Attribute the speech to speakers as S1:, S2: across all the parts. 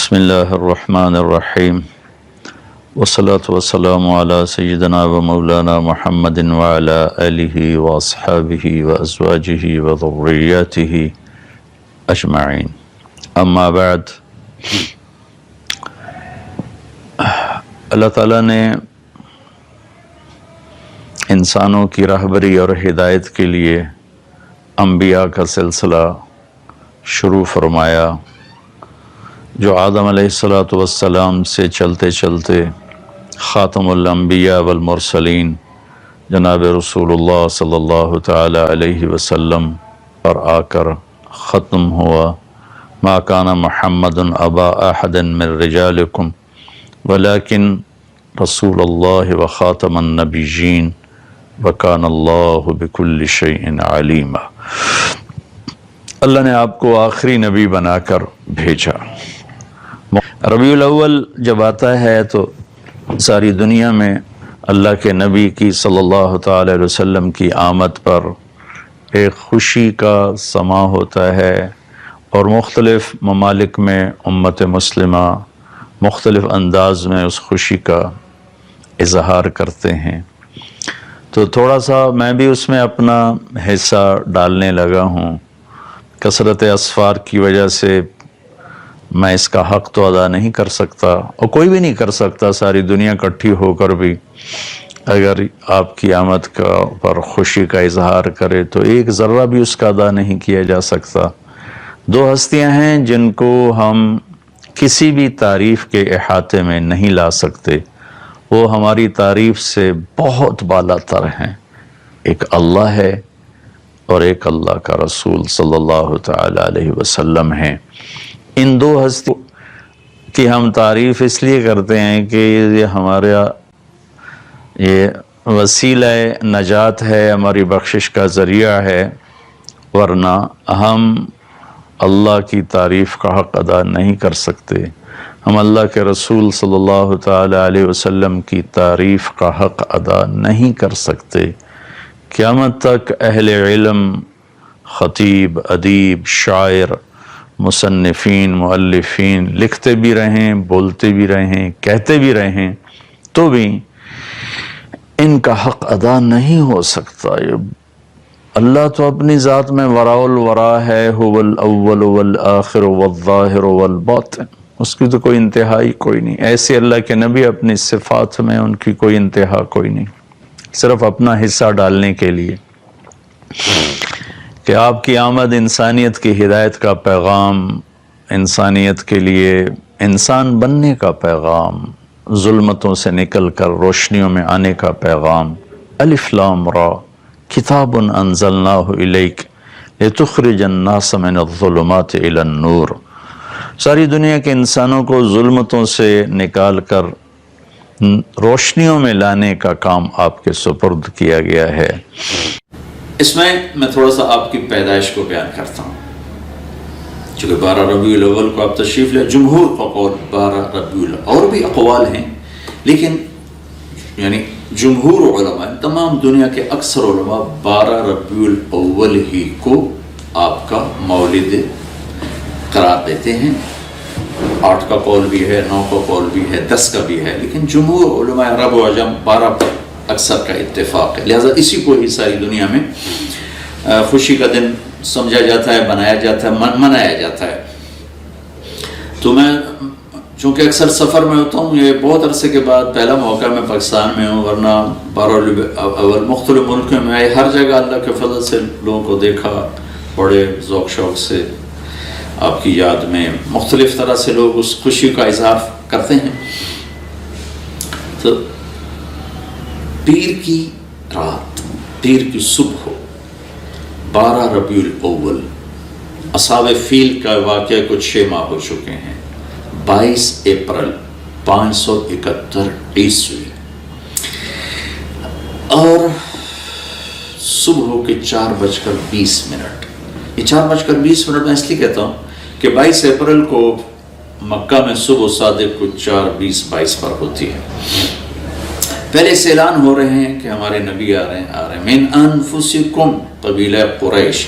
S1: بسم اللہ الرحمن الرحیم والصلاة والسلام علی سیدنا و مولانا محمد وعلی آلہ واصحابہ وازواجہ وذریاتہ اجمعین، اما بعد۔ اللہ تعالیٰ نے انسانوں کی رہبری اور ہدایت کے لیے انبیاء کا سلسلہ شروع فرمایا، جو آدم علیہ السلام سے چلتے چلتے خاتم الانبیاء والمرسلین جناب رسول اللہ صلی اللہ تعالی علیہ وسلم پر آ کر ختم ہوا۔ ما کان محمد ابا احد من رجالکم ولکن رسول اللہ وخاتم النبیین وکان اللہ بکل شیء علیما۔ اللہ نے آپ کو آخری نبی بنا کر بھیجا۔ ربیع الاول جب آتا ہے تو ساری دنیا میں اللہ کے نبی کی صلی اللہ تعالی علیہ وسلم کی آمد پر ایک خوشی کا سماع ہوتا ہے، اور مختلف ممالک میں امت مسلمہ مختلف انداز میں اس خوشی کا اظہار کرتے ہیں۔ تو تھوڑا سا میں بھی اس میں اپنا حصہ ڈالنے لگا ہوں۔ کثرت اسفار کی وجہ سے میں اس کا حق تو ادا نہیں کر سکتا، اور کوئی بھی نہیں کر سکتا، ساری دنیا اکٹھی ہو کر بھی اگر آپ کی آمد کا پر خوشی کا اظہار کرے تو ایک ذرہ بھی اس کا ادا نہیں کیا جا سکتا۔ دو ہستیاں ہیں جن کو ہم کسی بھی تعریف کے احاطے میں نہیں لا سکتے، وہ ہماری تعریف سے بہت بالا تر ہیں۔ ایک اللہ ہے اور ایک اللہ کا رسول صلی اللہ تعالی علیہ وسلم ہیں۔ ان دو ہستیوں کی ہم تعریف اس لیے کرتے ہیں کہ یہ ہمارا یہ وسیلہ نجات ہے، ہماری بخشش کا ذریعہ ہے، ورنہ ہم اللہ کی تعریف کا حق ادا نہیں کر سکتے۔ ہم اللہ کے رسول صلی اللہ تعالی علیہ وسلم کی تعریف کا حق ادا نہیں کر سکتے۔ قیامت تک اہل علم، خطیب، ادیب، شاعر، مصنفین، مؤلفین لکھتے بھی رہیں، بولتے بھی رہیں، کہتے بھی رہیں، تو بھی ان کا حق ادا نہیں ہو سکتا۔ اللہ تو اپنی ذات میں وراء الورا ہے، هو الاول والآخر والظاہر والباطن، اس کی تو کوئی انتہائی کوئی نہیں۔ ایسے اللہ کے نبی اپنی صفات میں ان کی کوئی انتہا کوئی نہیں، صرف اپنا حصہ ڈالنے کے لیے کہ آپ کی آمد انسانیت کی ہدایت کا پیغام، انسانیت کے لیے انسان بننے کا پیغام، ظلمتوں سے نکل کر روشنیوں میں آنے کا پیغام۔ الف لام را کتاب انزلناہ الیک لتخرج الناس من الظلمات الی النور۔ ساری دنیا کے انسانوں کو ظلمتوں سے نکال کر روشنیوں میں لانے کا کام آپ کے سپرد کیا گیا ہے۔
S2: اس میں تھوڑا سا آپ کی پیدائش کو بیان کرتا ہوں، چونکہ 12 ربیع الاول کو آپ تشریف لے۔ جمہور کا قول 12 ربیع الاول، اور بھی اقوال ہیں، لیکن یعنی جمہور علماء، تمام دنیا کے اکثر علماء 12 ربیع الاول ہی کو آپ کا مولد قرار دیتے ہیں۔ 8 کا قول بھی ہے، 9 کا قول بھی ہے، 10 کا بھی ہے، لیکن جمہور علماء عرب و عجم 12 پر اکثر کا اتفاق ہے، لہذا اسی کو ہی ساری دنیا میں خوشی کا دن سمجھا جاتا ہے، بنایا جاتا ہے، منایا جاتا ہے۔ تو میں چونکہ اکثر سفر میں ہوتا ہوں، یہ بہت عرصے کے بعد پہلا موقع میں پاکستان میں ہوں، ورنہ 12 ربیع الاول مختلف ملکوں میں آئے، ہر جگہ اللہ کے فضل سے لوگوں کو دیکھا، بڑے ذوق شوق سے آپ کی یاد میں مختلف طرح سے لوگ اس خوشی کا اظہار کرتے ہیں۔ تو پیر کی رات، پیر کی صبح، 12 ربیع الاول، اصحاب فیل کا واقعہ کچھ 6 ماہ ہو چکے ہیں۔ 22 اپریل 571 عیسوی، اور صبح کے 4:20۔ یہ 4:20 میں اس لیے کہتا ہوں کہ 22 اپریل کو مکہ میں صبح صادق کو 4:20 پر ہوتی ہے۔ پہلے سے اعلان ہو رہے ہیں کہ ہمارے نبی آ رہے ہیں، من انفسکم، قبیلہ قریش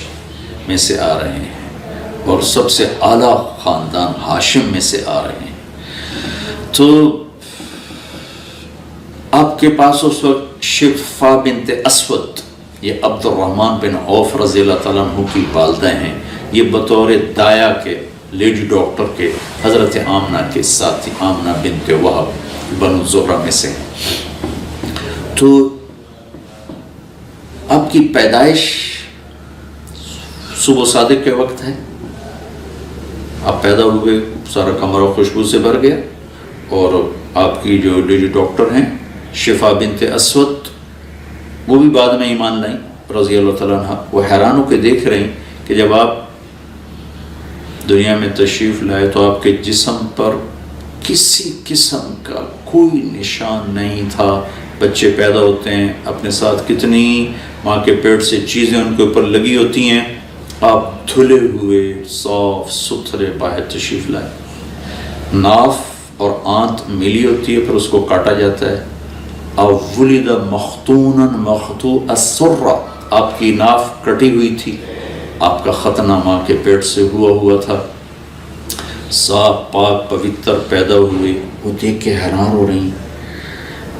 S2: میں سے آ رہے ہیں، اور سب سے اعلیٰ خاندان ہاشم میں سے آ رہے ہیں. تو آپ کے پاس اس وقت شفا بنت اسود، یہ عبد الرحمن بن عوف رضی اللہ تعالیٰ عنہ کی والدہ ہیں. یہ بطور دایا کے لیڈی ڈاکٹر کے حضرت آمنہ کے ساتھی، آمنہ بنت وہب بنو زہرہ میں سے. تو آپ کی پیدائش صبح صادق کے وقت ہے. آپ پیدا ہوئے، سارا کمرہ خوشبو سے بھر گیا، اور آپ کی جو لیڈی ڈاکٹر ہیں شفا بنت اسود، وہ بھی بعد میں ایمان لائیں رضی اللہ تعالیٰ عنہ. وہ حیران ہو کے دیکھ رہے ہیں کہ جب آپ دنیا میں تشریف لائے تو آپ کے جسم پر کسی قسم کا کوئی نشان نہیں تھا. بچے پیدا ہوتے ہیں، اپنے ساتھ کتنی ماں کے پیٹ سے چیزیں ان کے اوپر لگی ہوتی ہیں، آپ دھلے ہوئے صاف ستھرے باہر تشریف لائے. ناف اور آنت ملی ہوتی ہے، پھر اس کو کاٹا جاتا ہے. ولد مختونا مخطوع السرہ، آپ کی ناف کٹی ہوئی تھی، آپ کا ختنہ ماں کے پیٹ سے ہوا تھا. صاف پاک پوتر پیدا ہوئے. وہ دیکھ کے حیران ہو رہی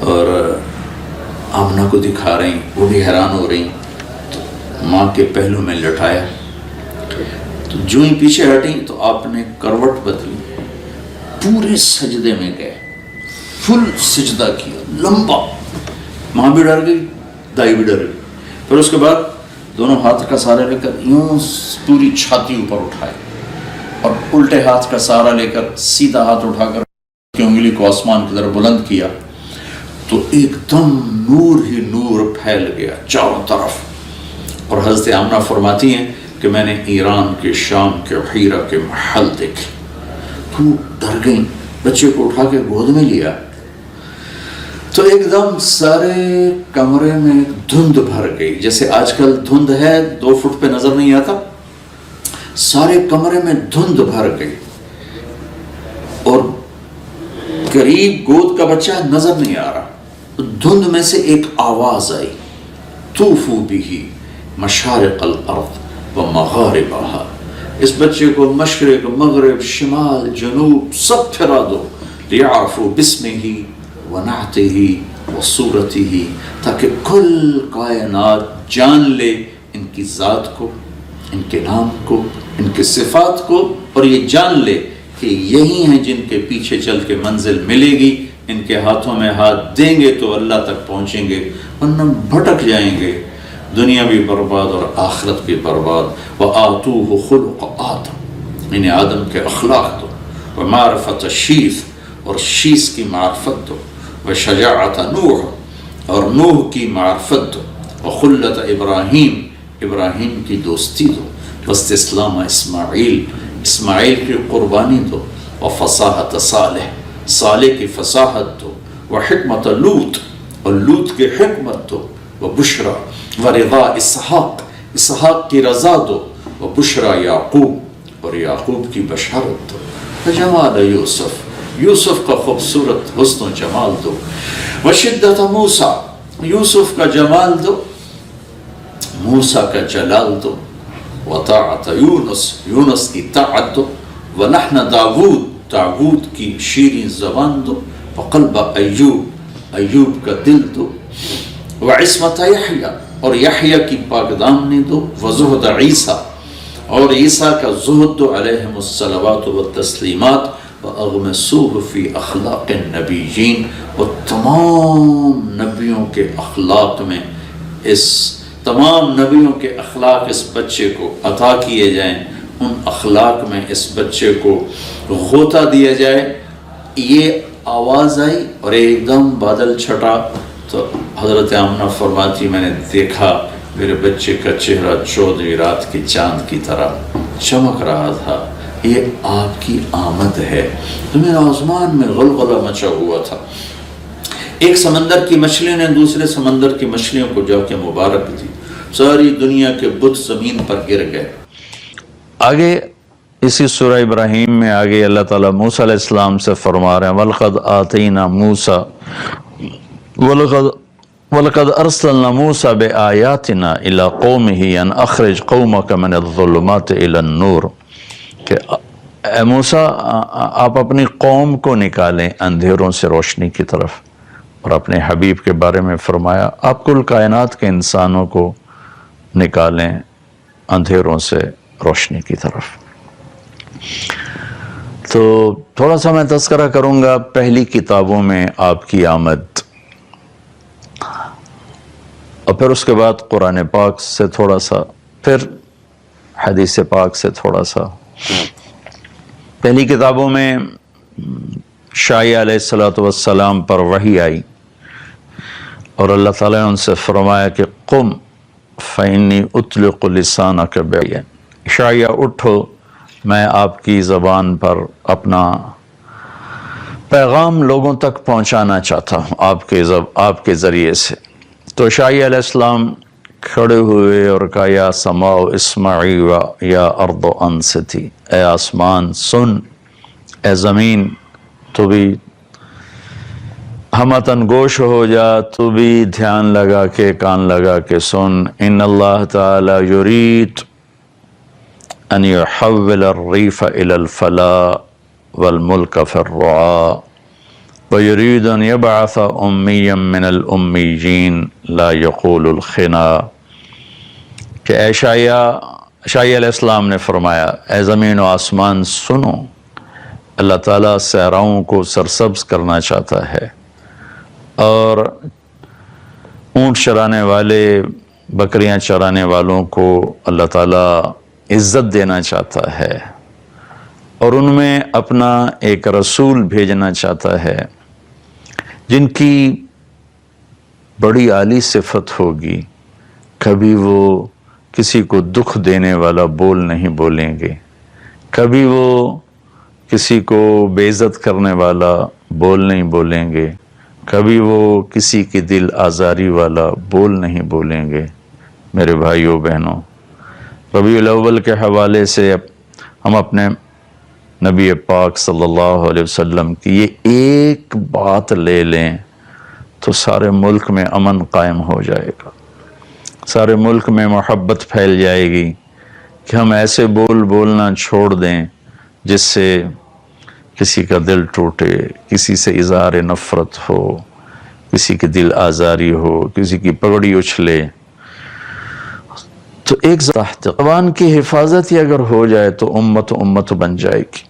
S2: اور آمنہ کو دکھا رہی، وہ بھی حیران ہو رہی. تو ماں کے پہلو میں لٹایا، تو جو ہی پیچھے ہٹیں تو آپ نے کروٹ بدلی، پورے سجدے میں گئے، فل سجدہ کیا لمبا. ماں بھی ڈر گئی، دائی بھی ڈر گئی. پھر اس کے بعد دونوں ہاتھ کا سہارا لے کر یوں پوری چھاتی اوپر اٹھائے، اور الٹے ہاتھ کا سہارا لے کر سیدھا ہاتھ اٹھا کر کی انگلی کو آسمان کی طرف بلند کیا. تو ایک دم نور ہی نور پھیل گیا چاروں طرف. اور حضرت آمنہ فرماتی ہیں کہ میں نے ایران کے، شام کے، حیرہ کے محل دیکھے. تو ڈر گئیں، بچے کو اٹھا کے گود میں لیا. تو ایک دم سارے کمرے میں دھند بھر گئی، جیسے آج کل دھند ہے 2 فٹ پہ نظر نہیں آتا، سارے کمرے میں دھند بھر گئی. اور قریب گود کا بچہ نظر نہیں آ رہا. دھند میں سے ایک آواز آئی، طوفوا بہ مشارق الارض و مغاربہا، اس بچے کو مشرق، مغرب، شمال، جنوب سب پھرا دو. لیعرفوا باسمہ ونعتہ وصورتہ، تاکہ کل کائنات جان لے ان کی ذات کو، ان کے نام کو، ان کے صفات کو، اور یہ جان لے کہ یہی ہیں جن کے پیچھے چل کے منزل ملے گی. ان کے ہاتھوں میں ہاتھ دیں گے تو اللہ تک پہنچیں گے، ورنہ بھٹک جائیں گے، دنیا بھی برباد اور آخرت بھی برباد. وآتوہ خلق آدم، انہیں آدم کے اخلاق دو. ومعرفت شیث، اور شیث کی معرفت دو. وشجاعت نوح، اور نوح کی معرفت دو. وخلت ابراہیم، ابراہیم کی دوستی دو. واستسلام اسماعیل، اسماعیل کی قربانی دو. وفصاحت صالح، صالح کی فصاحت دو. وحکمت لوط، اور لوط کی حکمت دو. وبشرا ورضا اسحاق، اسحاق کی رضا دو. وبشرا یعقوب، اور یعقوب کی بشارت دو. وجمال یوسف، یوسف کا خوبصورت حسن و جمال دو. وشدت موسیٰ، یوسف کا جمال دو، موسیٰ کا جلال دو. وطاعت یونس، یونس کی طاعت دو. ولحن داود، داود کی شیریں زبان دو. وقلب ایوب، ایوب کا دل دو. وعصمت یحییٰ، اور یحییٰ کی پاک دامنی دو. وزہد عیسیٰ، اور عیسیٰ کا زہد دو علیہم الصلوات والتسلیمات. وَأَغْمَسُوهُ فِي أَخْلَاقِ النَّبِيِّينَ، اور تمام نبیوں کے اخلاق میں، اس تمام نبیوں کے اخلاق اس بچے کو عطا کیے جائیں، ان اخلاق میں اس بچے کو غوطہ دیا جائے. یہ آواز آئی اور ایک دم بادل چھٹا. تو حضرت آمنہ فرماتی میں نے دیکھا میرے بچے کا چہرہ 14ویں رات کی چاند کی طرح چمک رہا تھا. یہ آپ کی آمد ہے. تو میرے آسمان میں غلغلہ مچا ہوا تھا. ایک سمندر کی مچھلیوں نے دوسرے سمندر کی مچھلیوں کو جا کے مبارک دی. ساری دنیا کے بت زمین پر گر گئے.
S1: آگے اسی سورہ ابراہیم میں آگے اللہ تعالیٰ موسیٰ علیہ السلام سے فرما رہے ہیں وَلَقَدْ آتَيْنَا مُوسَى وَلَقَدْ أَرْسَلْنَا مُوسَى بِآيَاتِنَا إِلَىٰ قَوْمِهِ أَنْ أَخْرِجْ قَوْمَكَ مِنَ الظُّلُمَاتِ إِلَى النُّورِ. کہ اے موسیٰ آپ اپنی قوم کو نکالیں اندھیروں سے روشنی کی طرف، اور اپنے حبیب کے بارے میں فرمایا آپ کل کائنات کے انسانوں کو نکالیں اندھیروں سے روشنی کی طرف۔ تو تھوڑا سا میں تذکرہ کروں گا پہلی کتابوں میں آپ کی آمد، اور پھر اس کے بعد قرآن پاک سے تھوڑا سا، پھر حدیث پاک سے تھوڑا سا۔ پہلی کتابوں میں شاعی علیہ السلام پر وحی آئی، اور اللہ تعالیٰ نے ان سے فرمایا کہ قم فإنی اطلق لسانک بعین، شاعیہ اٹھو، میں آپ کی زبان پر اپنا پیغام لوگوں تک پہنچانا چاہتا ہوں آپ کے ذریعے سے۔ تو شاعی علیہ السلام کھڑے ہوئے اور کہا یا سماء اسمعی و یا ارض انصتی، اے آسمان سن، اے زمین تو بھی ہمتن گوش ہو جا، تو بھی دھیان لگا کے کان لگا کے سن۔ ان اللہ تعالی یرید ان یحول الریف الی الفلاح والملک فی الرعاء ویرید ان یبعث امیا من الامیین لا یقول الخنا، کہ اے شاعی علیہ السلام نے فرمایا اے زمین و آسمان سنو، اللہ تعالیٰ صحراؤں کو سرسبز کرنا چاہتا ہے، اور اونٹ چرانے والے، بکریاں چرانے والوں کو اللہ تعالیٰ عزت دینا چاہتا ہے، اور ان میں اپنا ایک رسول بھیجنا چاہتا ہے جن کی بڑی عالی صفت ہوگی، کبھی وہ کسی کو دکھ دینے والا بول نہیں بولیں گے، کبھی وہ کسی کو بے عزت کرنے والا بول نہیں بولیں گے، کبھی وہ کسی کی دل آزاری والا بول نہیں بولیں گے۔ میرے بھائیوں بہنوں، ربیع الاول کے حوالے سے ہم اپنے نبی پاک صلی اللہ علیہ وسلم کی یہ ایک بات لے لیں تو سارے ملک میں امن قائم ہو جائے گا، سارے ملک میں محبت پھیل جائے گی کہ ہم ایسے بولنا چھوڑ دیں جس سے کسی کا دل ٹوٹے، کسی سے اظہار نفرت ہو، کسی کی دل آزاری ہو، کسی کی پگڑی اچھلے۔ تو ایک زبان کی حفاظت ہی اگر ہو جائے تو امت بن جائے گی۔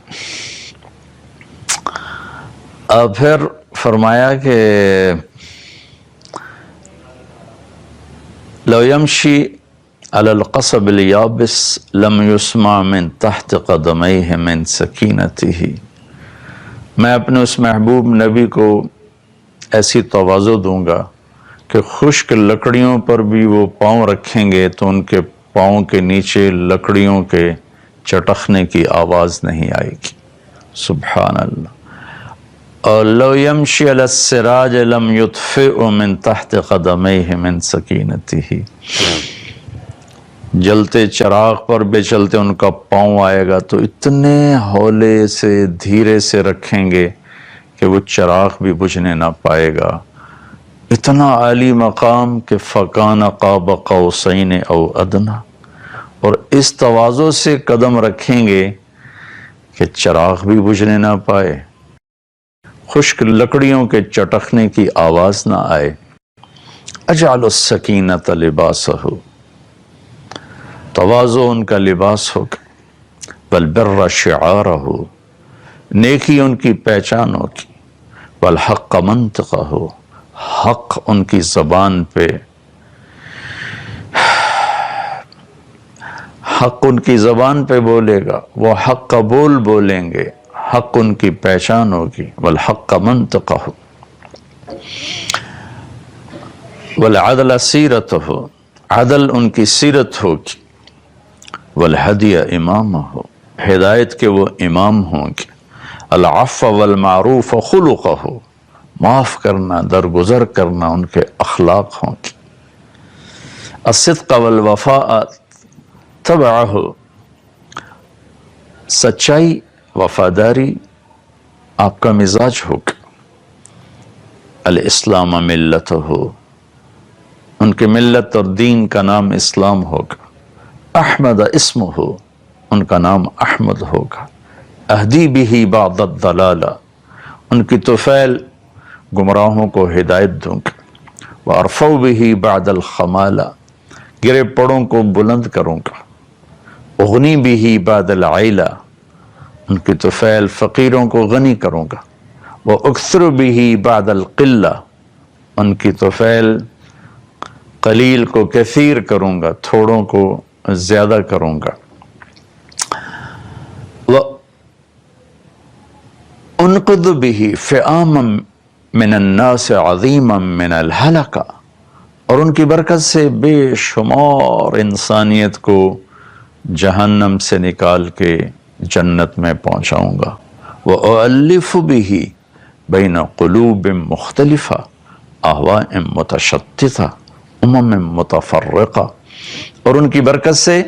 S1: پھر فرمایا کہ لو یمشی علی القصب الیابس لم یسمع من تحت قدمیہ من سکینتہ، میں اپنے اس محبوب نبی کو ایسی تواضع دوں گا کہ خشک لکڑیوں پر بھی وہ پاؤں رکھیں گے تو ان کے پاؤں کے نیچے لکڑیوں کے چٹخنے کی آواز نہیں آئے گی۔ سبحان اللہ۔ اور لو یمشی علی السراج لم یطفئ من تحت قدمیہ من سکینتہ، جلتے چراغ پر بھی چلتے ان کا پاؤں آئے گا تو اتنے ہولے سے دھیرے سے رکھیں گے کہ وہ چراغ بھی بجھنے نہ پائے گا۔ اتنا عالی مقام کہ فَكَانَ قَابَ قَوْسَيْنِ أَوْ أَدْنَىٰ، اور اس تواضع سے قدم رکھیں گے کہ چراغ بھی بجھنے نہ پائے، خشک لکڑیوں کے چٹخنے کی آواز نہ آئے۔ اجعل السکینۃ لباسہ، تواضع ان کا لباس ہوگا، والبر شعارہ، نیکی ان کی پہچان ہوگی، والحق منطقہ، حق ان کی زبان پہ، حق ان کی زبان پہ بولے گا، وہ حق کا بولیں گے، حق ان کی پہچان ہوگی، والحق منطقہ، والعدل سیرتہ، عدل ان کی سیرت ہوگی، والہدی امامہ، ہدایت کے وہ امام ہوں گے، العفو والمعروف خلقہ، معاف کرنا، درگزر کرنا ان کے اخلاق ہوں گے، الصدق والوفاء تبعہ، سچائی وفاداری آپ کا مزاج ہوگا، الاسلام ملتہ، ان کے ملت اور دین کا نام اسلام ہوگا، احمد اسمہ، ان کا نام احمد ہوگا۔ اہدی بہ بعد الضلالہ، ان کی طفیل گمراہوں کو ہدایت دوں گا۔ وارفع بہ بعد الخمالہ، گرے پڑوں کو بلند کروں گا۔ اغنی بہ بعد العیلہ، ان کی طفیل فقیروں کو غنی کروں گا۔ واکثر بہ بعد القلہ، ان کی طفیل قلیل کو کثیر کروں گا، تھوڑوں کو زیادہ کروں گا۔ انقذ به فئاما من الناس عظیما من الحلقہ، اور ان کی برکت سے بے شمار انسانیت کو جہنم سے نکال کے جنت میں پہنچاؤں گا۔ وَأُؤَلِّفُ بِهِ بَيْنَ قُلُوبٍ مُخْتَلِفَةٍ أَهْوَاءٍ مُتَشَتِّتَةٍ أُمَمٍ مُتَفَرِّقَةٍ، اور ان کی برکت سے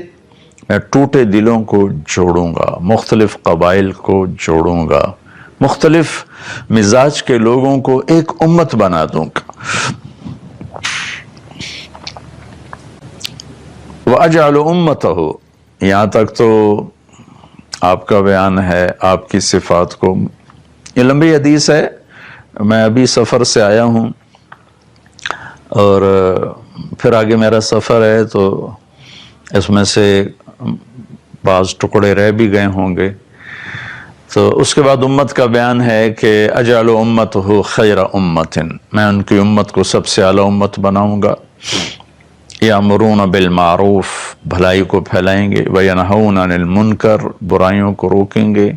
S1: میں ٹوٹے دلوں کو جوڑوں گا، مختلف قبائل کو جوڑوں گا، مختلف مزاج کے لوگوں کو ایک امت بنا دوں گا۔ وَأَجْعَلُ أُمَّتَهُ، یہاں تک تو آپ کا بیان ہے آپ کی صفات کو۔ یہ لمبی حدیث ہے، میں ابھی سفر سے آیا ہوں اور پھر آگے میرا سفر ہے، تو اس میں سے بعض ٹکڑے رہ بھی گئے ہوں گے۔ تو اس کے بعد امت کا بیان ہے کہ اجعل امتہ خیر امت، میں ان کی امت کو سب سے اعلیٰ امت بناؤں گا۔ یامرون بالمعروف، بھلائی کو پھیلائیں گے، وینہون عن المنکر، برائیوں کو روکیں گے،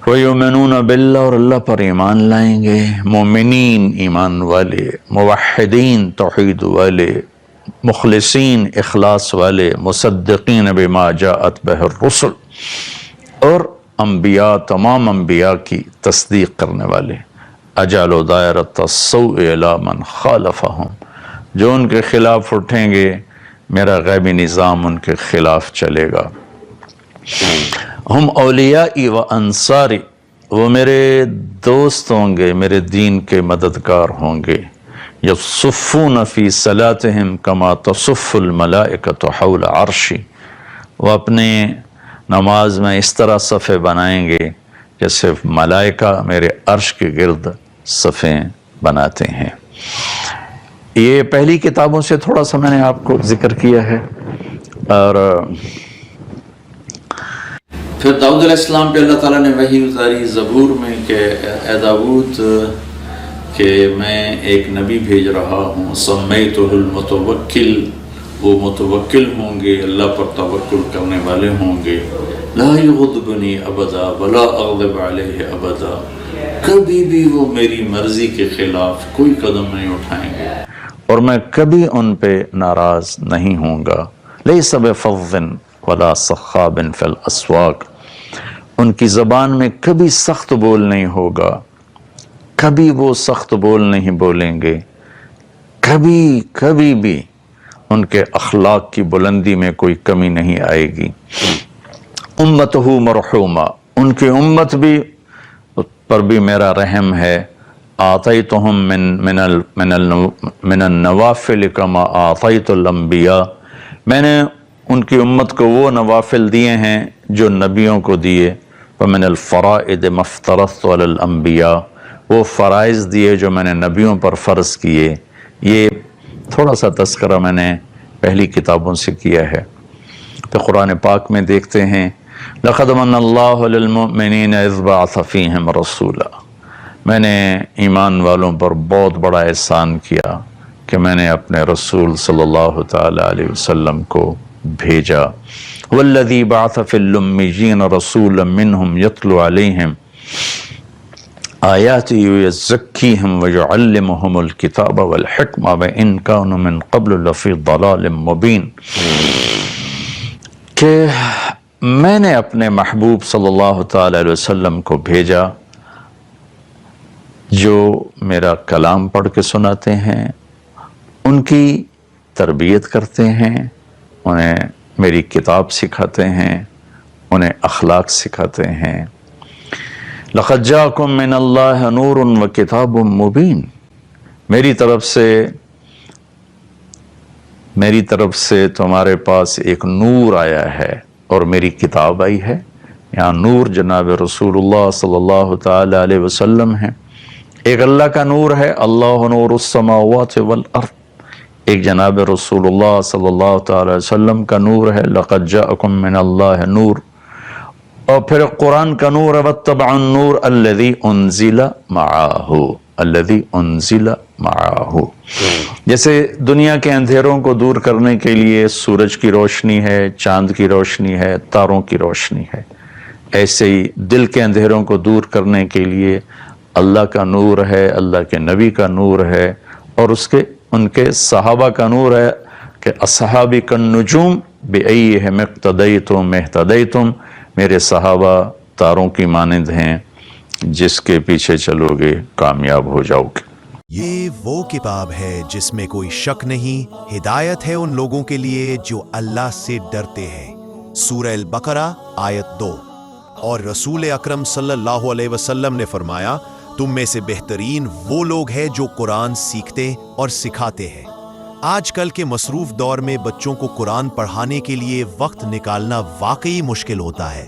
S1: ویؤمنون باللہ، اور اللہ پر ایمان لائیں گے، مومنین ایمان والے، موحدین توحید والے، مخلصین اخلاص والے، مصدقین بما جاءت بہ الرسل، اور انبیاء تمام انبیاء کی تصدیق کرنے والے۔ اجعل دائرۃ السوء الی من خالفہم، جو ان کے خلاف اٹھیں گے میرا غیبی نظام ان کے خلاف چلے گا۔ ہم اولیائی و انصاری، وہ میرے دوست ہوں گے، میرے دین کے مددگار ہوں گے۔ یصفون فی صلاتہم کما تصف الملائکۃ حول عرشی، وہ اپنے نماز میں اس طرح صفیں بنائیں گے جیسے ملائکہ میرے عرش کے گرد صفیں بناتے ہیں۔ یہ پہلی کتابوں سے تھوڑا سا میں نے آپ کو ذکر کیا ہے۔ اور
S2: پھر داؤد علیہ السلام پہ اللہ تعالیٰ نے وحی اتاری زبور میں کہ اے داؤد، کہ میں ایک نبی بھیج رہا ہوں، سمیتہ المتوکل، وہ متوکل ہوں گے، اللہ پر توکل کرنے والے ہوں گے۔ لا یغضبنی ابدا ولا اغضب علیہ ابدا، کبھی بھی وہ میری مرضی کے خلاف کوئی قدم نہیں اٹھائیں گے،
S1: اور میں کبھی ان پہ ناراض نہیں ہوں گا۔ لیس بفظ ولا صخاب فی الاسواق، ان کی زبان میں کبھی سخت بول نہیں ہوگا، کبھی وہ سخت بول نہیں بولیں گے، کبھی بھی ان کے اخلاق کی بلندی میں کوئی کمی نہیں آئے گی۔ امتہ مرحومہ، ان کی امت بھی پر بھی میرا رحم ہے۔ آتیتہم من النوافل کما آتیت الانبیاء، میں نے ان کی امت کو وہ نوافل دیے ہیں جو نبیوں کو دیے۔ ومن الفرائض ما افترضت علی الانبیاء، وہ فرائض دیے جو میں نے نبیوں پر فرض کیے۔ یہ تھوڑا سا تذکرہ میں نے پہلی کتابوں سے کیا ہے۔ تو قرآن پاک میں دیکھتے ہیں لَقَدْ مَنَّ اللَّهُ عَلَى الْمُؤْمِنِينَ إِذْ بَعَثَ فِيهِمْ رَسُولًا، میں نے ایمان والوں پر بہت بڑا احسان کیا کہ میں نے اپنے رسول صلی اللہ تعالی علیہ وسلم کو بھیجا۔ وَالَّذِي بَعَثَ فِي الْأُمِّيِّينَ رَسُولًا مِّنْهُمْ يَتْلُو عَلَيْهِمْ آیاتہ وَيُزَكِّيهِمْ وَيُعَلِّمُهُمُ الْكِتَابَ وَالْحِکْمَةَ وَإِنْ كَانُوا مِنْ قَبْلُ لَفِي ضَلَالٍ مُبِينٍ، کہ میں نے اپنے محبوب صلی اللہ تعالی علیہ وسلم کو بھیجا جو میرا کلام پڑھ کے سناتے ہیں، ان کی تربیت کرتے ہیں، انہیں میری کتاب سکھاتے ہیں، انہیں اخلاق سکھاتے ہیں۔ لَقَدْ جَاءَكُم مِّنَ اللَّهِ نُورٌ وَكِتَابٌ مُّبِينٌ، میری طرف سے تمہارے پاس ایک نور آیا ہے، اور میری کتاب آئی ہے. یہاں نور جناب رسول اللہ صلی اللہ تعالی علیہ وسلم ہیں. ایک اللہ کا نور ہے، اللہ نور السماوات والارض. ایک جناب رسول اللہ صلی اللہ تعالی علیہ وسلم کا نور ہے، لقد جاءکم من اللہ نور. اور پھر قرآن کا نور ہے، واتبعوا النور الذی انزل معہ، الذی انزل معہ. جیسے دنیا کے اندھیروں کو دور کرنے کے لیے سورج کی روشنی ہے، چاند کی روشنی ہے، تاروں کی روشنی ہے، ایسے ہی دل کے اندھیروں کو دور کرنے کے لیے اللہ کا نور ہے، اللہ کے نبی کا نور ہے، اور ان کے صحابہ کا نور ہے کہ اصحابی کالنجوم بأیہم اقتدیتم اہتدیتم. میرے صحابہ تاروں کی مانند ہیں، جس کے پیچھے چلو گے کامیاب ہو جاؤ گے.
S3: یہ وہ کتاب ہے جس میں کوئی شک نہیں، ہدایت ہے ان لوگوں کے لیے جو اللہ سے ڈرتے ہیں. سورہ البقرہ آیت 2. اور رسول اکرم صلی اللہ علیہ وسلم نے فرمایا، تم میں سے بہترین وہ لوگ ہیں جو قرآن سیکھتے اور سکھاتے ہیں. آج کل کے مصروف دور میں بچوں کو قرآن پڑھانے کے لیے وقت نکالنا واقعی مشکل ہوتا ہے،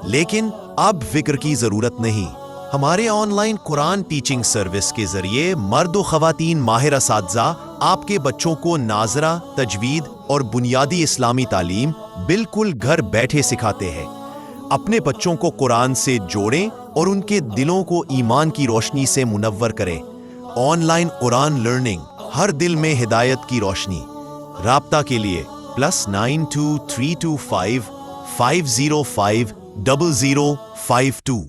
S3: لیکن اب فکر کی ضرورت نہیں. ہمارے on line Quran teaching service کے ذریعے مرد و خواتین ماہر اساتذہ آپ کے بچوں کو ناظرہ، تجوید اور بنیادی اسلامی تعلیم بالکل گھر بیٹھے سکھاتے ہیں. اپنے بچوں کو قرآن سے جوڑیں اور ان کے دلوں کو ایمان کی روشنی سے منور کریں. آن لائن قرآن لرننگ، ہر دل میں ہدایت کی روشنی. رابطہ کے لیے +92 325 505 0052.